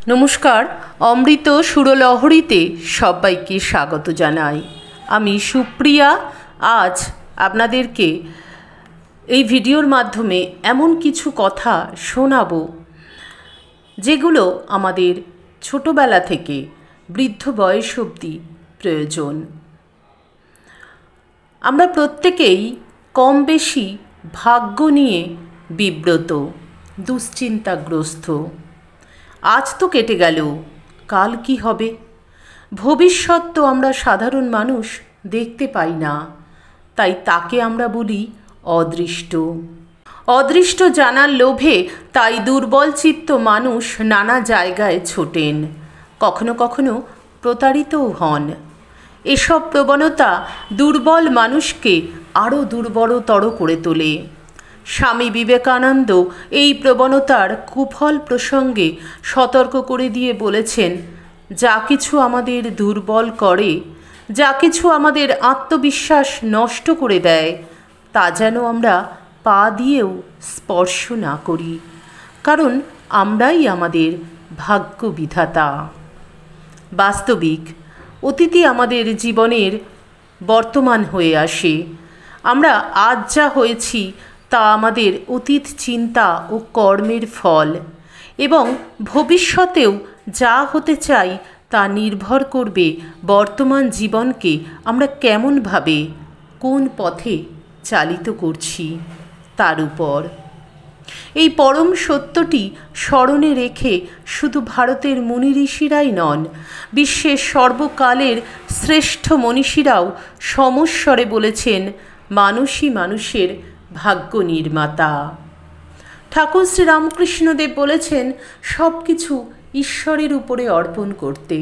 নমস্কার, অমৃত সুরলহরীতে সবাইকে স্বাগত জানাই। আমি সুপ্রিয়া। আজ আপনাদেরকে এই ভিডিওর মাধ্যমে এমন কিছু কথা শোনাবো যেগুলো আমাদের ছোটবেলা থেকে বৃদ্ধ বয়স অবধি প্রয়োজন। আমরা প্রত্যেকেই কম বেশি ভাগ্য নিয়ে বিব্রত, দুশ্চিন্তাগ্রস্ত। আজ তো কেটে গেল, কাল কি হবে? ভবিষ্যৎ তো আমরা সাধারণ মানুষ দেখতে পাই না, তাই তাকে আমরা বলি অদৃষ্ট। অদৃষ্ট জানার লোভে তাই দুর্বল চিত্ত মানুষ নানা জায়গায় ছোটেন, কখনো কখনো প্রতারিতও হন। এসব প্রবণতা দুর্বল মানুষকে আরও দুর্বলতর করে তোলে। স্বামী বিবেকানন্দ এই প্রবণতার কুফল প্রসঙ্গে সতর্ক করে দিয়ে বলেছেন, যা কিছু আমাদের দুর্বল করে, যা কিছু আমাদের আত্মবিশ্বাস নষ্ট করে দেয়, তা যেন আমরা পা দিয়েও স্পর্শ না করি, কারণ আমরাই আমাদের ভাগ্য বিধাতা। বাস্তবিক অতীতই আমাদের জীবনের বর্তমান হয়ে আসে। আমরা আজ যা হয়েছি তা আমাদের অতীত চিন্তা ও কর্মের ফল, এবং ভবিষ্যতেও যা হতে চাই তা নির্ভর করবে বর্তমান জীবনকে আমরা কেমনভাবে, কোন পথে চালিত করছি তার উপর। এই পরম সত্যটি স্মরণে রেখে শুধু ভারতের মুনি ঋষিরাই নন, বিশ্বের সর্বকালের শ্রেষ্ঠ মনীষীরাও সমস্বরে বলেছেন, মানুষই মানুষের ভাগ্য নির্মাতা। ঠাকুর শ্রীরামকৃষ্ণদেব বলেছেন, সব কিছু ঈশ্বরের উপরে অর্পণ করতে।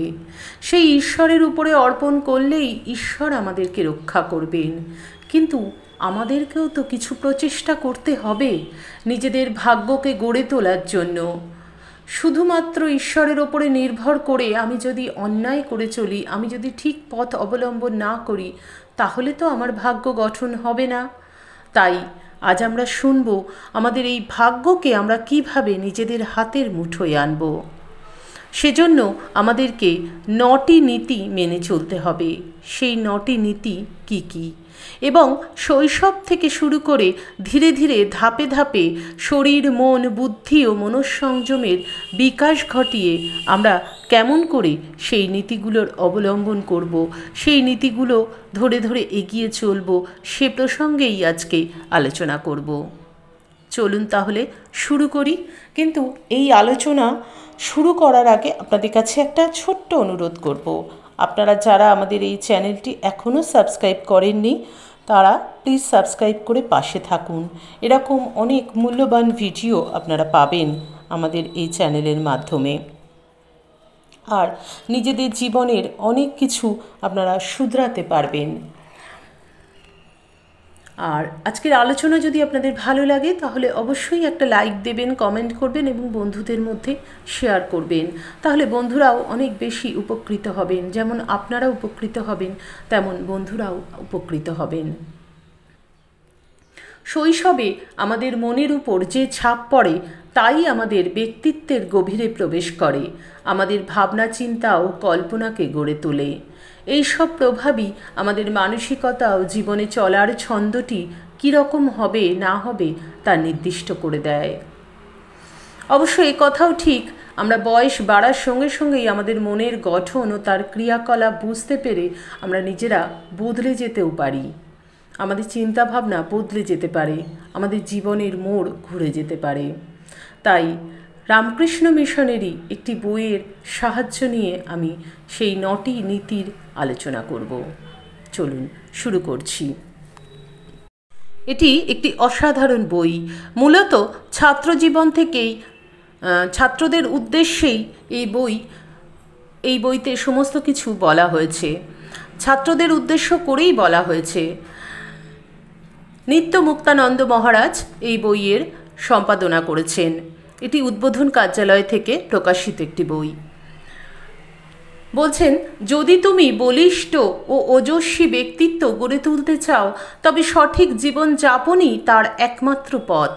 সেই ঈশ্বরের উপরে অর্পণ করলেই ঈশ্বর আমাদেরকে রক্ষা করবেন। কিন্তু আমাদেরকেও তো কিছু প্রচেষ্টা করতে হবে নিজেদের ভাগ্যকে গড়ে তোলার জন্য। শুধুমাত্র ঈশ্বরের ওপরে নির্ভর করে আমি যদি অন্যায় করে চলি, আমি যদি ঠিক পথ অবলম্বন না করি, তাহলে তো আমার ভাগ্য গঠন হবে না। তাই আজ আমরা শুনব আমাদের এই ভাগ্যকে আমরা কিভাবে নিজেদের হাতের মুঠোয় আনব। সেজন্য আমাদেরকে 9টি নীতি মেনে চলতে হবে। সেই 9টি নীতি কি কি, এবং শৈশব থেকে শুরু করে ধীরে ধীরে ধাপে ধাপে শরীর, মন, বুদ্ধি ও মনঃসংযমের বিকাশ ঘটিয়ে আমরা কেমন করে সেই নীতিগুলোর অবলম্বন করব, সেই নীতিগুলো ধরে ধরে এগিয়ে চলব, সে প্রসঙ্গেই আজকে আলোচনা করব। চলুন তাহলে শুরু করি। কিন্তু এই আলোচনা শুরু করার আগে আপনাদের কাছে একটা ছোট্ট অনুরোধ করব। আপনারা যারা আমাদের এই চ্যানেলটি এখনও সাবস্ক্রাইব করেননি, তারা প্লিজ সাবস্ক্রাইব করে পাশে থাকুন। এরকম অনেক মূল্যবান ভিডিও আপনারা পাবেন আমাদের এই চ্যানেলের মাধ্যমে, আর নিজেদের জীবনের অনেক কিছু আপনারা শুধরাতে পারবেন। আর আজকের আলোচনা যদি আপনাদের ভালো লাগে তাহলে অবশ্যই একটা লাইক দেবেন, কমেন্ট করবেন এবং বন্ধুদের মধ্যে শেয়ার করবেন। তাহলে বন্ধুরাও অনেক বেশি উপকৃত হবেন। যেমন আপনারা উপকৃত হবেন, তেমন বন্ধুরাও উপকৃত হবেন। শৈশবে আমাদের মনের উপর যে ছাপ পড়ে তাই আমাদের ব্যক্তিত্বের গভীরে প্রবেশ করে, আমাদের ভাবনা চিন্তা ও কল্পনাকে গড়ে তোলে। এই সব প্রভাবই আমাদের মানসিকতা ও জীবনে চলার ছন্দটি কীরকম হবে না হবে তা নির্দিষ্ট করে দেয়। অবশ্য এ কথাও ঠিক, আমরা বয়স বাড়ার সঙ্গে সঙ্গেই আমাদের মনের গঠন ও তার ক্রিয়াকলাপ বুঝতে পেরে আমরা নিজেরা বদলে যেতেও পারি। আমাদের চিন্তাভাবনা বদলে যেতে পারে, আমাদের জীবনের মোড় ঘুরে যেতে পারে। তাই রামকৃষ্ণ মিশনেরই একটি বইয়ের সাহায্য নিয়ে আমি সেই 9টি নীতির আলোচনা করব। চলুন শুরু করছি। এটি একটি অসাধারণ বই। মূলত ছাত্রজীবন থেকেই ছাত্রদের উদ্দেশ্যেই এই বইতে সমস্ত কিছু বলা হয়েছে, ছাত্রদের উদ্দেশ্য করেই বলা হয়েছে। নিত্য মুক্তানন্দ মহারাজ এই বইয়ের সম্পাদনা করেছেন। এটি উদ্বোধন কার্যালয় থেকে প্রকাশিত একটি বই। বলছেন, যদি তুমি বলিষ্ঠ ও ওজস্বী ব্যক্তিত্ব গড়ে তুলতে চাও তবে সঠিক জীবনযাপনই তার একমাত্র পথ।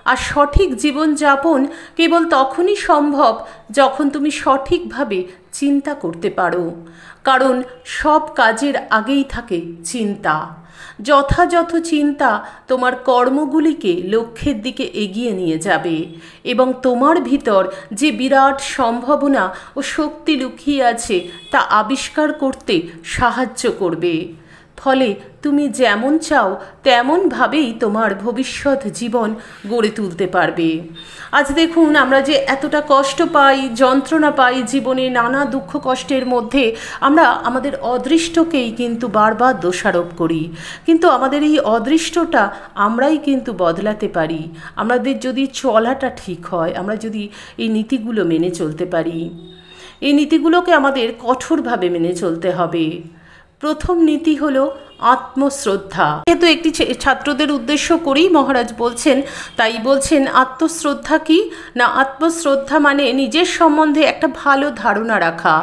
আর সঠিক জীবনযাপন কেবল তখনই সম্ভব যখন তুমি সঠিকভাবে চিন্তা করতে পারো, কারণ সব কাজের আগেই থাকে চিন্তা। যথাযথ চিন্তা তোমার কর্মগুলিকে লক্ষ্যের দিকে এগিয়ে নিয়ে যাবে এবং তোমার ভিতর যে বিরাট সম্ভাবনা ও শক্তি লুকিয়ে আছে তা আবিষ্কার করতে সাহায্য করবে। ফলে তুমি যেমন চাও তেমনভাবেই তোমার ভবিষ্যৎ জীবন গড়ে তুলতে পারবে। আজ দেখুন, আমরা যে এতটা কষ্ট পাই, যন্ত্রণা পাই জীবনে, নানা দুঃখ কষ্টের মধ্যে আমরা আমাদের অদৃষ্টকেই কিন্তু বারবার দোষারোপ করি। কিন্তু আমাদের এই অদৃষ্টটা আমরাই কিন্তু বদলাতে পারি, আমাদের যদি চলাটা ঠিক হয়, আমরা যদি এই নীতিগুলো মেনে চলতে পারি। এই নীতিগুলোকে আমাদের কঠোরভাবে মেনে চলতে হবে। প্রথম নীতি হলো আত্মশ্রদ্ধা। যেহেতু একটি ছাত্রদের উদ্দেশ্য করেই মহারাজ বলছেন, তাই বলছেন আত্মশ্রদ্ধা কি না, আত্মশ্রদ্ধা মানে নিজের সম্বন্ধে একটা ভালো ধারণা রাখা।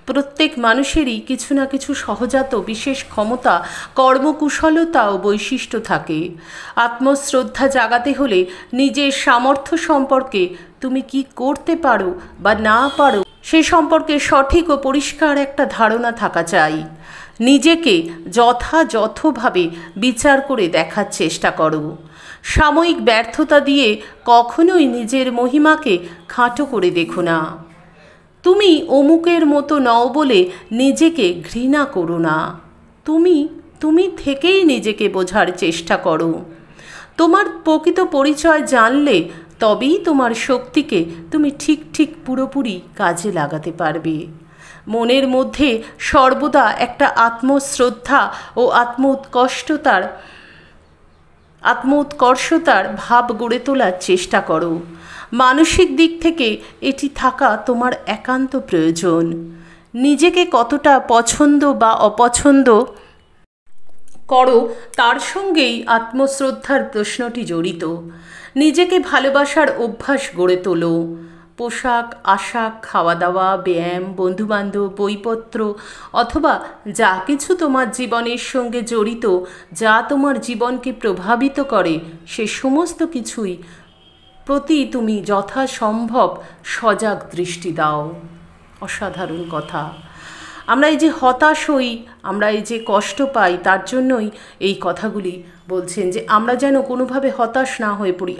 প্রত্যেক মানুষেরই কিছু না কিছু সহজাত বিশেষ ক্ষমতা, কর্মকুশলতা ও বৈশিষ্ট্য থাকে। আত্মশ্রদ্ধা জাগাতে হলে নিজের সামর্থ্য সম্পর্কে তুমি কি করতে পারো বা না পারো সে সম্পর্কে সঠিক ও পরিষ্কার একটা ধারণা থাকা চাই। নিজেকে যথাযথভাবে বিচার করে দেখার চেষ্টা করো। সাময়িক ব্যর্থতা দিয়ে কখনোই নিজের মহিমাকে খাটো করে দেখো না। তুমি অমুকের মতো নও বলে নিজেকে ঘৃণা করো না। তুমি থেকেই নিজেকে বোঝার চেষ্টা করো। তোমার প্রকৃত পরিচয় জানলে তবেই তোমার শক্তিকে তুমি ঠিক পুরোপুরি কাজে লাগাতে পারবে। মনের মধ্যে সর্বদা একটা আত্মশ্রদ্ধা ও আত্মোৎকর্ষতার ভাব গড়ে তোলার চেষ্টা করো। মানসিক দিক থেকে এটি থাকা তোমার একান্ত প্রয়োজন। নিজেকে কতটা পছন্দ বা অপছন্দ করো তার সঙ্গেই আত্মশ্রদ্ধার প্রশ্নটি জড়িত। নিজেকে ভালোবাসার অভ্যাস গড়ে তোলো। পোশাক আশাক, খাওয়া দাওয়া, ব্যায়াম, বন্ধুবান্ধব, বইপত্র অথবা যা কিছু তোমার জীবনের সঙ্গে জড়িত, যা তোমার জীবনকে প্রভাবিত করে, সে সমস্ত কিছুই প্রতি তুমি যথাসম্ভব সজাগ দৃষ্টি দাও। অসাধারণ কথা। আমরা এই যে হতাশ হই, আমরা এই যে কষ্ট পাই, তার জন্যই এই কথাগুলি বলছেন যে আমরা যেন কোনোভাবে হতাশ না হয়ে পড়ি।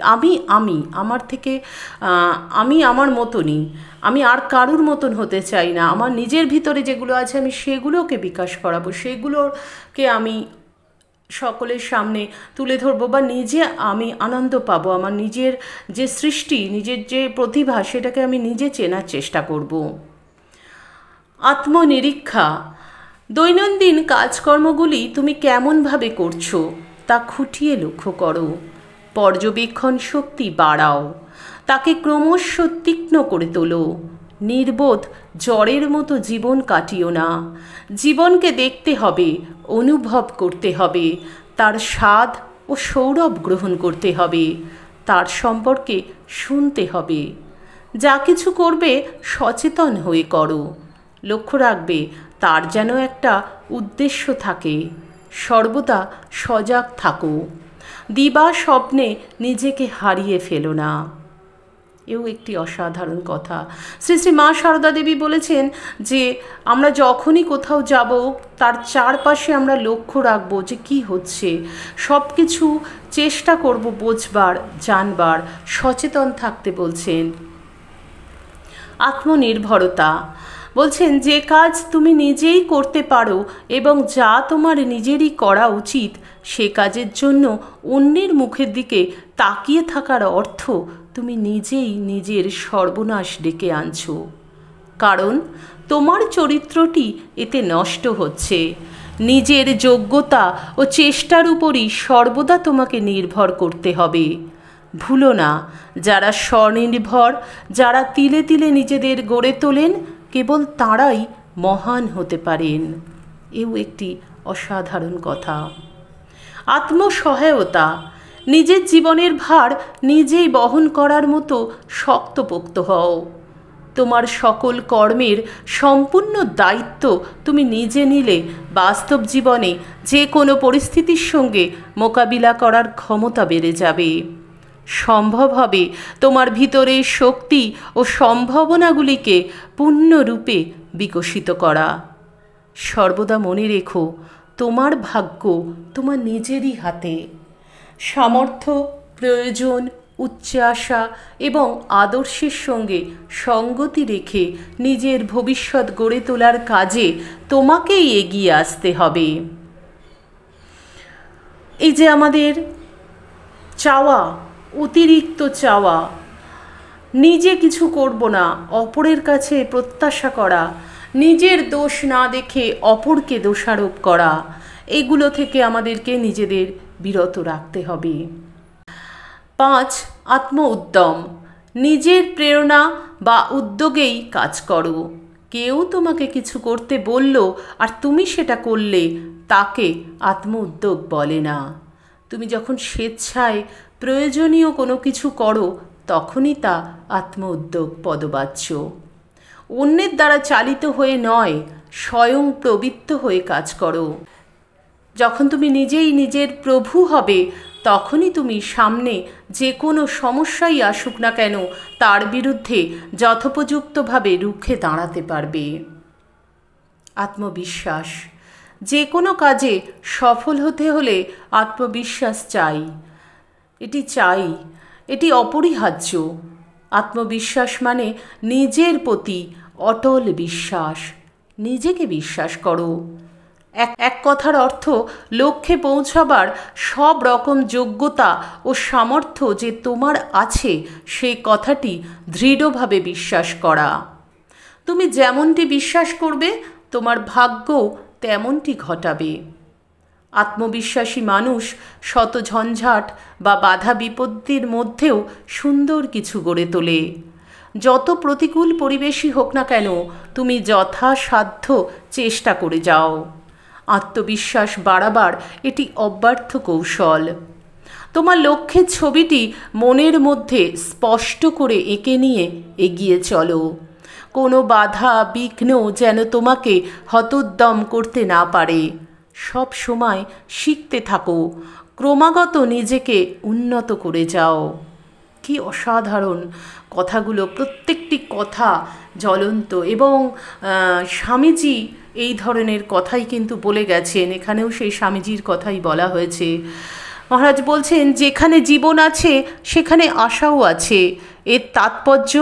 আমি আমার মতনই, আমি আর কারুর মতন হতে চাই না। আমার নিজের ভিতরে যেগুলো আছে আমি সেগুলোকে বিকাশ করাবো, সেগুলোকে আমি সকলের সামনে তুলে ধরবো বা নিজে আমি আনন্দ পাবো। আমার নিজের যে সৃষ্টি, নিজের যে প্রতিভা, সেটাকে আমি নিজে চেনার চেষ্টা করব। আত্মনিরীক্ষা। দৈনন্দিন কাজকর্মগুলি তুমি কেমনভাবে করছো তা খুঁটিয়ে লক্ষ্য করো। পর্যবেক্ষণ শক্তি বাড়াও, তাকে ক্রমশ তীক্ষ্ণ করে তোলো। নির্বোধ জ্বরের মতো জীবন কাটিও না। জীবনকে দেখতে হবে, অনুভব করতে হবে, তার স্বাদ ও সৌরভ গ্রহণ করতে হবে, তার সম্পর্কে শুনতে হবে। যা কিছু করবে সচেতন হয়ে করো। লক্ষ্য রাখবে তার যেন একটা উদ্দেশ্য থাকে। সর্বদা সজাগ থাকো। দিবা স্বপ্নে নিজেকে হারিয়ে ফেলো না। এও একটি অসাধারণ কথা। শ্রী শ্রী মা সারদা দেবী বলেছেন যে আমরা যখনই কোথাও যাব তার চারপাশে আমরা লক্ষ্য রাখবো যে কি হচ্ছে, সব কিছু চেষ্টা করব বোঝবার, জানবার, সচেতন থাকতে বলছেন। আত্মনির্ভরতা। বলছেন যে কাজ তুমি নিজেই করতে পারো এবং যা তোমার নিজেরই করা উচিত, সে কাজের জন্য অন্যের মুখের দিকে তাকিয়ে থাকার অর্থ তুমি নিজেই নিজের সর্বনাশ ডেকে আনছো। কারণ তোমার চরিত্রটি এতে নষ্ট হচ্ছে। নিজের যোগ্যতা ও চেষ্টার উপরই সর্বদা তোমাকে নির্ভর করতে হবে। ভুলো না, যারা স্বনির্ভর, যারা তিলে তিলে নিজেদের গড়ে তোলেন, কেবল তাঁরাই মহান হতে পারেন। এও একটি অসাধারণ কথা। আত্মসহায়তা। নিজের জীবনের ভার নিজেই বহন করার মতো শক্তপোক্ত হও। তোমার সকল কর্মের সম্পূর্ণ দায়িত্ব তুমি নিজে নিলে বাস্তব জীবনে যে কোনো পরিস্থিতির সঙ্গে মোকাবিলা করার ক্ষমতা বেড়ে যাবে। সম্ভব হবে তোমার ভিতরের শক্তি ও সম্ভাবনাগুলিকে পূর্ণরূপে বিকশিত করা। সর্বদা মনে রেখো, তোমার ভাগ্য তোমার নিজেরই হাতে। সামর্থ্য, প্রয়োজন, উচ্চাশা এবং আদর্শের সঙ্গে সঙ্গতি রেখে নিজের ভবিষ্যৎ গড়ে তোলার কাজে তোমাকেই এগিয়ে আসতে হবে। এই যে আমাদের চাওয়া, অতিরিক্ত চাওয়া, নিজে কিছু করব না, অপরের কাছে প্রত্যাশা করা, নিজের দোষ না দেখে অপরকে দোষারোপ করা, এগুলো থেকে আমাদেরকে নিজেদের বিরত রাখতে হবে। 5. আত্ম উদ্যম। নিজের প্রেরণা বা উদ্যোগেই কাজ করো। কেউ তোমাকে কিছু করতে বলল আর তুমি সেটা করলে, তাকে আত্ম উদ্যোগ বলে না। তুমি যখন স্বেচ্ছায় প্রয়োজনীয় কোনো কিছু করো, তখনই তা আত্ম উদ্যোগ পদবাচ্য। অন্যের দ্বারা চালিত হয়ে নয়, স্বয়ং প্রবৃত্ত হয়ে কাজ করো। যখন তুমি নিজেই নিজের প্রভু হবে, তখনই তুমি সামনে যে কোনো সমস্যাই আসুক না কেন, তার বিরুদ্ধে যথোপযুক্তভাবে রুখে দাঁড়াতে পারবে। আত্মবিশ্বাস। যে কোনো কাজে সফল হতে হলে আত্মবিশ্বাস চাই। এটি অপরিহার্য। আত্মবিশ্বাস মানে নিজের প্রতি অটল বিশ্বাস। নিজেকে বিশ্বাস করো। এক কথার অর্থ, লক্ষ্যে পৌঁছাবার সব রকম যোগ্যতা ও সামর্থ্য যে তোমার আছে, সেই কথাটি দৃঢ়ভাবে বিশ্বাস করা। তুমি যেমনটি বিশ্বাস করবে, তোমার ভাগ্য তেমনটি ঘটাবে। আত্মবিশ্বাসী মানুষ শত ঝঞ্ঝাট বা বাধা বিপত্তির মধ্যেও সুন্দর কিছু গড়ে তোলে। যত প্রতিকূল পরিবেশই হোক না কেন, তুমি যথাসাধ্য চেষ্টা করে যাও। আত্মবিশ্বাস বাড়াবার এটি অব্যর্থ কৌশল। তোমার লক্ষ্যের ছবিটি মনের মধ্যে স্পষ্ট করে এঁকে নিয়ে এগিয়ে চলো। কোনো বাধা বিঘ্ন যেন তোমাকে হতোদ্যম করতে না পারে। সব সময় শিখতে থাকো, ক্রমাগত নিজেকে উন্নত করে যাও। কি অসাধারণ কথাগুলো! প্রত্যেকটি কথা জ্বলন্ত, এবং স্বামীজি এই ধরনের কথাই কিন্তু বলে গেছেন। এখানেও সেই স্বামীজির কথাই বলা হয়েছে। মহারাজ বলছেন, যেখানে জীবন আছে সেখানে আশাও আছে। এর তাৎপর্য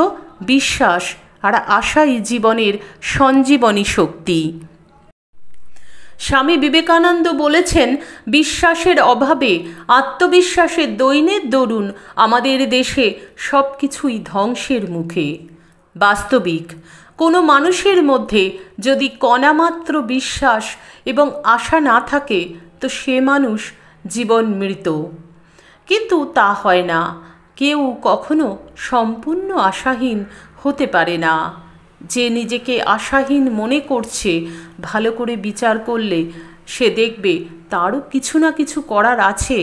বিশ্বাস, আর আশাই জীবনের সঞ্জীবনী শক্তি। স্বামী বিবেকানন্দ বলেছেন, বিশ্বাসের অভাবে, আত্মবিশ্বাসের দৈন্যের দরুন আমাদের দেশে সব কিছুই ধ্বংসের মুখে। বাস্তবিক, কোনো মানুষের মধ্যে যদি কণামাত্র বিশ্বাস এবং আশা না থাকে, তো সে মানুষ জীবন মৃত। কিন্তু তা হয় না। কেউ কখনো সম্পূর্ণ আশাহীন হতে পারে না। যে নিজেকে আশাহীন মনে করছে, ভালো করে বিচার করলে সে দেখবে তারও কিছু না কিছু করার আছে,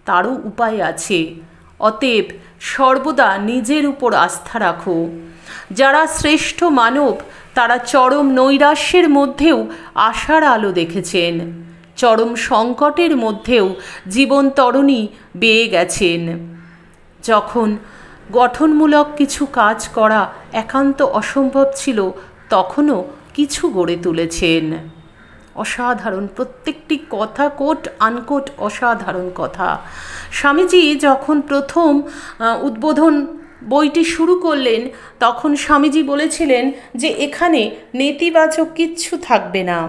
তারও উপায় আছে। অতএব সর্বদা নিজের উপর আস্থা রাখো। যারা শ্রেষ্ঠ মানব, তারা চরম নৈরাশ্যের মধ্যেও আশার আলো দেখেছেন। চরম সংকটের মধ্যেও জীবন তরণী বেয়ে গেছেন। যখন গঠনমূলক কিছু কাজ করা একান্ত অসম্ভব ছিল, তখনও কিছু গড়ে তুলেছেন। অসাধারণ প্রত্যেকটি কথা, কোট আনকোট অসাধারণ কথা। স্বামীজি যখন প্রথম উদ্বোধন বইটি শুরু করলেন, তখন স্বামীজি বলেছিলেন যে এখানে নেতিবাচক কিচ্ছু থাকবে না,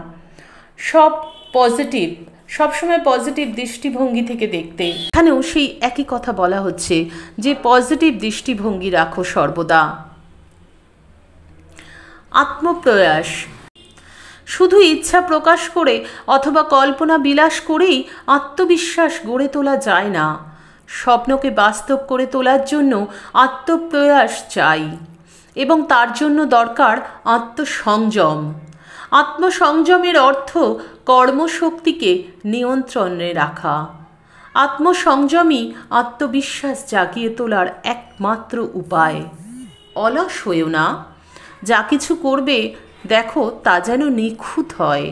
সব পজিটিভ, সবসময় পজিটিভ দৃষ্টিভঙ্গি থেকে দেখতে। এখানেও সেই একই কথা বলা হচ্ছে যে পজিটিভ দৃষ্টিভঙ্গি রাখো সর্বদা। আত্মপ্রয়াস। শুধু ইচ্ছা প্রকাশ করে অথবা কল্পনা বিলাস করেই আত্মবিশ্বাস গড়ে তোলা যায় না। স্বপ্নকে বাস্তব করে তোলার জন্য আত্মপ্রয়াস চাই, এবং তার জন্য দরকার আত্মসংযম। আত্মসংযমের অর্থ কর্মশক্তিকে নিয়ন্ত্রণে রাখা। আত্মসংযমই আত্মবিশ্বাস জাগিয়ে তোলার একমাত্র উপায়। অলস হয়েও না। যা কিছু করবে দেখো তা যেন নিখুঁত হয়।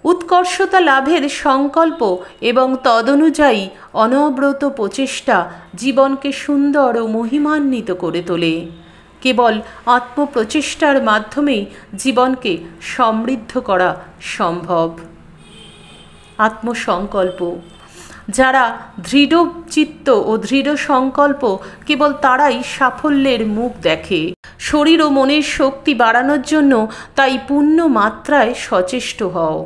উৎকর্ষতা লাভের সংকল্প এবং তদনুযায়ী অনবরত প্রচেষ্টা জীবনকে সুন্দর ও মহিমান্বিত করে তোলে। কেবল আত্মপ্রচেষ্টার মাধ্যমেই জীবনকে সমৃদ্ধ করা সম্ভব। আত্মসংকল্প, যারা দৃঢ় চিত্ত ও দৃঢ় সংকল্প, কেবল তারাই সাফল্যের মুখ দেখে। শরীর ও মনের শক্তি বাড়ানোর জন্য তাই পূর্ণ মাত্রায় সচেষ্ট হও।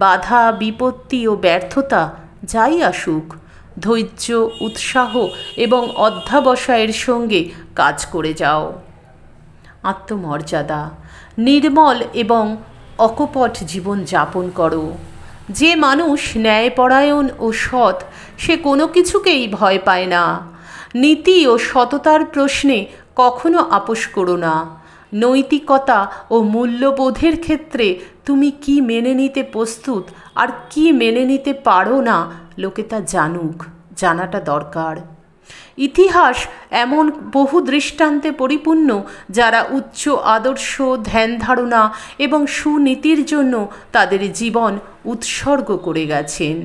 বাধা, বিপত্তি ও ব্যর্থতা যাই আসুক, ধৈর্য, উৎসাহ এবং অধ্যবসায়ের সঙ্গে কাজ করে যাও। আত্মমর্যাদা, নির্মল এবং অকপট জীবন যাপন করো। যে মানুষ ন্যায়পরায়ণ ও সৎ, সে কোনো কিছুকেই ভয় পায় না। নীতি ও সততার প্রশ্নে কখনো আপোস করো না। নৈতিকতা ও মূল্যবোধের ক্ষেত্রে তুমি কি মেনে নিতে প্রস্তুত আর কি মেনে নিতে পারো না, লোকে তা জানুক, জানাটা দরকার। ইতিহাস এমন বহু দৃষ্টান্তে পরিপূর্ণ যারা উচ্চ আদর্শ, ধ্যান ধারণা এবং সুনীতির জন্য তাদের জীবন উৎসর্গ করে গেছেন।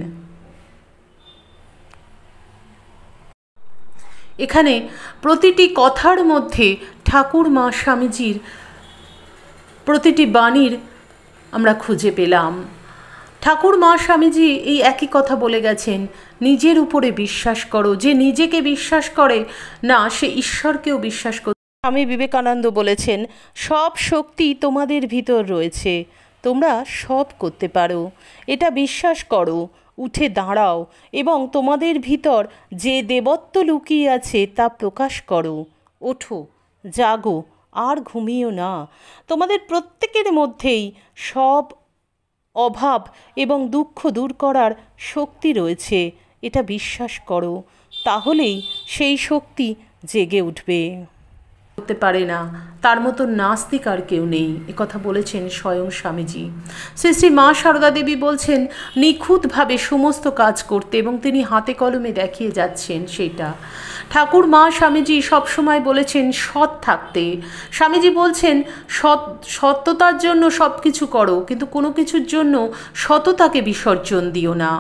এখানে প্রতিটি কথার মধ্যে ঠাকুর মা স্বামীজির প্রতিটি বাণীর আমরা খুঁজে পেলাম। ঠাকুর মা স্বামীজি এই একই কথা বলে গেছেন, নিজের উপরে বিশ্বাস করো। যে নিজেকে বিশ্বাস করে না, সে ঈশ্বরকেও বিশ্বাস করে। স্বামী বিবেকানন্দ বলেছেন, সব শক্তি তোমাদের ভিতর রয়েছে, তোমরা সব করতে পারো, এটা বিশ্বাস করো, উঠে দাঁড়াও এবং তোমাদের ভিতর যে দেবত্ব লুকিয়ে আছে তা প্রকাশ করো। ওঠো, জাগো, আর ঘুমিও না। তোমাদের প্রত্যেকের মধ্যেই সব অভাব এবং দুঃখ দূর করার শক্তি রয়েছে, এটা বিশ্বাস করো, তাহলেই সেই শক্তি জেগে উঠবে। করতে পারে না, তার মতো নাস্তিক আর কেউ নেই, একথা বলেছেন স্বয়ং স্বামীজি। শ্রী শ্রী মা সারদা দেবী বলছেন নিখুঁতভাবে সমস্ত কাজ করতে, এবং তিনি হাতে কলমে দেখিয়ে যাচ্ছেন সেটা। ঠাকুর মা স্বামীজি সবসময় বলেছেন সৎ থাকতে। স্বামীজি বলছেন সত্যতার জন্য সব কিছু করো, কিন্তু কোনো কিছুর জন্য সততাকে বিসর্জন দিও না।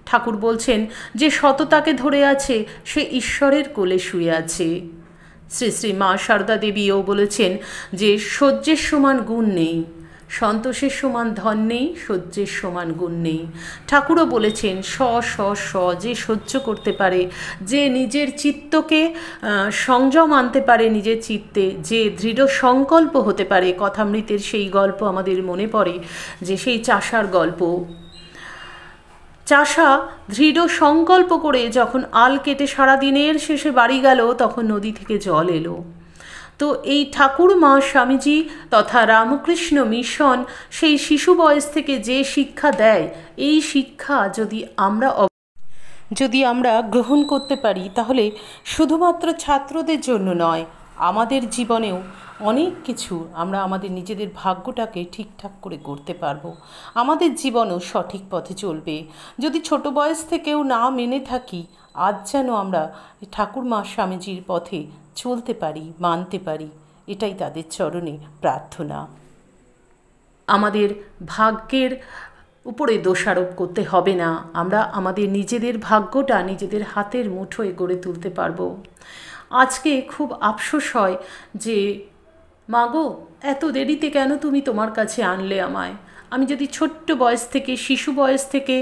ঠাকুর বলছেন যে সততাকে ধরে আছে সে ঈশ্বরের কোলে শুয়ে আছে। শ্রী শ্রী মা সারদা দেবীও বলেছেন যে সহ্যের সমান গুণ নেই, সন্তোষের সমান ধন নেই, সহ্যের সমান গুণ নেই। ঠাকুরও বলেছেন যে সহ্য করতে পারে, যে নিজের চিত্তকে সংযম আনতে পারে নিজের চিত্তে, যে দৃঢ় সংকল্প হতে পারে। কথামৃতের সেই গল্প আমাদের মনে পড়ে, যে সেই চাষার গল্প। চাষা দৃঢ় সংকল্প করে যখন আল কেটে সারাদিনের শেষে বাড়ি গেল, তখন নদী থেকে জল এলো। তো এই ঠাকুর মা স্বামীজি তথা রামকৃষ্ণ মিশন সেই শিশু বয়স থেকে যে শিক্ষা দেয়, এই শিক্ষা যদি আমরা গ্রহণ করতে পারি, তাহলে শুধুমাত্র ছাত্রদের জন্য নয়, আমাদের জীবনেও অনেক কিছু আমরা আমাদের নিজেদের ভাগ্যটাকে ঠিকঠাক করে করতে পারবো। আমাদের জীবনও সঠিক পথে চলবে। যদি ছোট বয়স থেকেও না মেনে থাকি, আজ যেন আমরা ঠাকুর মা স্বামীজির পথে চলতে পারি, মানতে পারি, এটাই তাদের চরণে প্রার্থনা। আমাদের ভাগ্যের উপরে দোষারোপ করতে হবে না। আমরা আমাদের নিজেদের ভাগ্যটা নিজেদের হাতের মুঠোয় গড়ে তুলতে পারবো। আজকে খুব আফসোস হয় যে মাগো, এত দেরিতে কেন তুমি তোমার কাছে আনলে আমায়? আমি যদি ছোট্ট বয়স থেকে, শিশু বয়স থেকে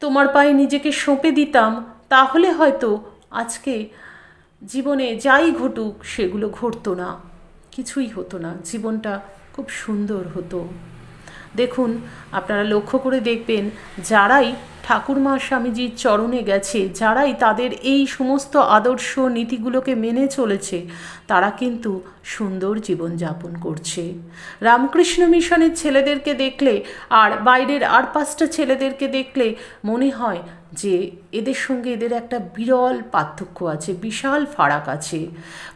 তোমার পায়ে নিজেকে সঁপে দিতাম, তাহলে হয়তো আজকে জীবনে যাই ঘটুক সেগুলো ঘটতো না, কিছুই হতো না, জীবনটা খুব সুন্দর হতো। দেখুন, আপনারা লক্ষ্য করে দেখবেন, যারাই ঠাকুর মা স্বামীজির চরণে গেছে, যারাই তাদের এই সমস্ত আদর্শ নীতিগুলোকে মেনে চলেছে, তারা কিন্তু সুন্দর জীবনযাপন করছে। রামকৃষ্ণ মিশনের ছেলেদেরকে দেখলে আর বাইরের আর 5টা ছেলেদেরকে দেখলে মনে হয় যে এদের সঙ্গে এদের একটা বিরল পার্থক্য আছে, বিশাল ফারাক আছে।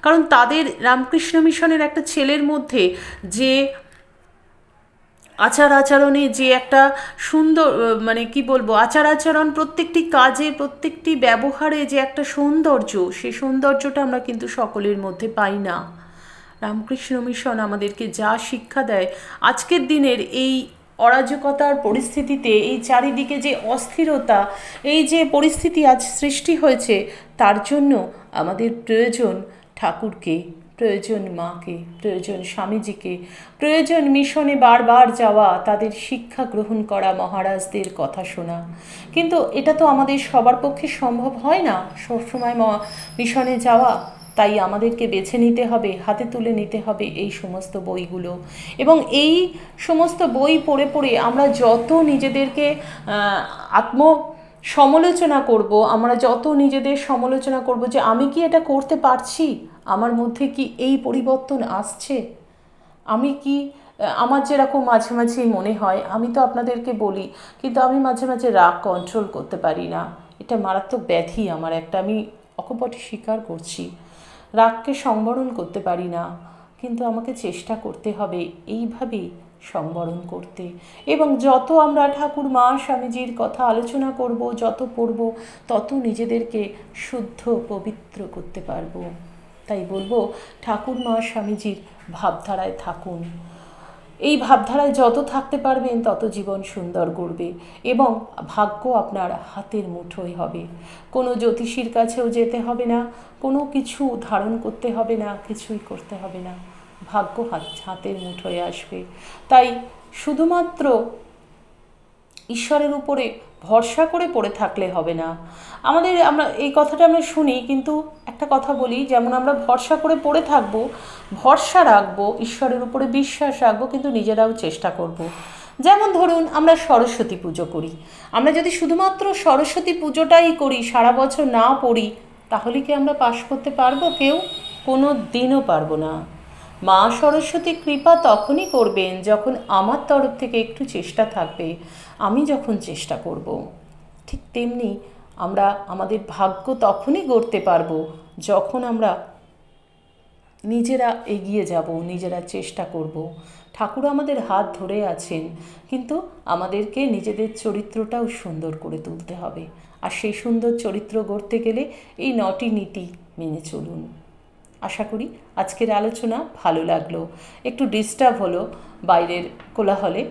কারণ তাদের রামকৃষ্ণ মিশনের একটা ছেলের মধ্যে যে আচার আচরণে যে একটা সুন্দর, মানে কি বলবো, আচার আচরণ, প্রত্যেকটি কাজে, প্রত্যেকটি ব্যবহারে যে একটা সৌন্দর্য, সেই সৌন্দর্যটা আমরা কিন্তু সকলের মধ্যে পাই না। রামকৃষ্ণ মিশন আমাদেরকে যা শিক্ষা দেয়, আজকের দিনের এই অরাজকতার পরিস্থিতিতে, এই চারিদিকে যে অস্থিরতা, এই যে পরিস্থিতি আজ সৃষ্টি হয়েছে, তার জন্য আমাদের প্রয়োজন ঠাকুরকে, প্রয়োজন মাকে, প্রয়োজন স্বামীজিকে, প্রয়োজন মিশনে বারবার যাওয়া, তাদের শিক্ষা গ্রহণ করা, মহারাজদের কথা শোনা। কিন্তু এটা তো আমাদের সবার পক্ষে সম্ভব হয় না সবসময় মিশনে যাওয়া। তাই আমাদেরকে বেছে নিতে হবে, হাতে তুলে নিতে হবে এই সমস্ত বইগুলো। এবং এই সমস্ত বই পড়ে পড়ে আমরা যত নিজেদেরকে সমালোচনা করব, আমরা যত নিজেদের সমালোচনা করব যে আমি কি এটা করতে পারছি, আমার মধ্যে কি এই পরিবর্তন আসছে, আমি কি, আমার যেরকম মাঝে মাঝে মনে হয়, আমি তো আপনাদেরকে বলি, কিন্তু আমি মাঝে মাঝে রাগ কন্ট্রোল করতে পারি না। এটা মারাত্মক ব্যাধি আমার একটা, আমি অকপটে স্বীকার করছি। রাগকে সংবরণ করতে পারি না, কিন্তু আমাকে চেষ্টা করতে হবে এইভাবেই সংবরণ করতে। এবং যত আমরা ঠাকুর মা স্বামীজির কথা আলোচনা করব, যত পড়ব, তত নিজেদেরকে শুদ্ধ পবিত্র করতে পারবো। তাই বলবো, ঠাকুর মা স্বামীজির ভাবধারায় থাকুন। এই ভাবধারায় যত থাকতে পারবেন তত জীবন সুন্দর করবে এবং ভাগ্য আপনার হাতের মুঠোয় হবে। কোনো জ্যোতিষীর কাছেও যেতে হবে না, কোনো কিছু ধারণ করতে হবে না, কিছুই করতে হবে না, ভাগ্য হাতের মুঠোয় আসবে। তাই শুধুমাত্র ঈশ্বরের উপরে ভরসা করে পড়ে থাকলে হবে না। আমরা এই কথাটা আমরা শুনি, কিন্তু একটা কথা বলি, যেমন আমরা ভরসা করে পড়ে থাকবো, ভরসা রাখবো, ঈশ্বরের উপরে বিশ্বাস রাখবো, কিন্তু নিজেরাও চেষ্টা করব। যেমন ধরুন আমরা সরস্বতী পুজো করি, আমরা যদি শুধুমাত্র সরস্বতী পুজোটাই করি, সারা বছর না পড়ি, তাহলে কি আমরা পাশ করতে পারবো? কেউ কোনো দিনও পারবো না। মা সরস্বতী কৃপা তখনই করবেন যখন আমার তরফ থেকে একটু চেষ্টা থাকবে, আমি যখন চেষ্টা করব। ঠিক তেমনি আমরা আমাদের ভাগ্য তখনই গড়তে পারবো যখন আমরা নিজেরা এগিয়ে যাব, নিজেরা চেষ্টা করব। ঠাকুর আমাদের হাত ধরে আছেন, কিন্তু আমাদেরকে নিজেদের চরিত্রটাও সুন্দর করে তুলতে হবে। আর সেই সুন্দর চরিত্র গড়তে গেলে এই 9টি নীতি মেনে চলুন। আশা করি আজকের আলোচনা ভালো লাগলো। একটু ডিস্টার্ব হলো বাইরের কোলাহলে,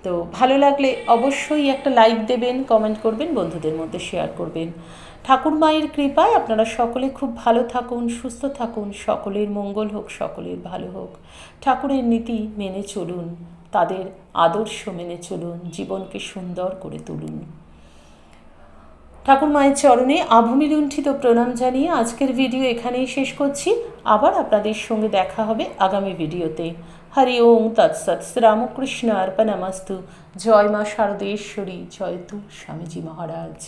তো ভালো লাগলে অবশ্যই একটা লাইক দেবেন, কমেন্ট করবেন, বন্ধুদের মধ্যে শেয়ার করবেন। ঠাকুর মায়ের কৃপায় আপনারা সকলে খুব ভালো থাকুন, সুস্থ থাকুন, সকলের মঙ্গল হোক, সকলের ভালো হোক। ঠাকুরের নীতি মেনে চলুন, তাদের আদর্শ মেনে চলুন, জীবনকে সুন্দর করে তুলুন। ঠাকুর মায়ের চরণে আভূমি লুণ্ঠিত প্রণাম জানিয়ে আজকের ভিডিও এখানেই শেষ করছি। আবার আপনাদের সঙ্গে দেখা হবে আগামী ভিডিওতে। হরি ওম তৎসৎ। শ্রীরামকৃষ্ণ অর্পণমস্তু। জয় মা শারদেশ্বরী, জয় তু স্বামীজি মহারাজ।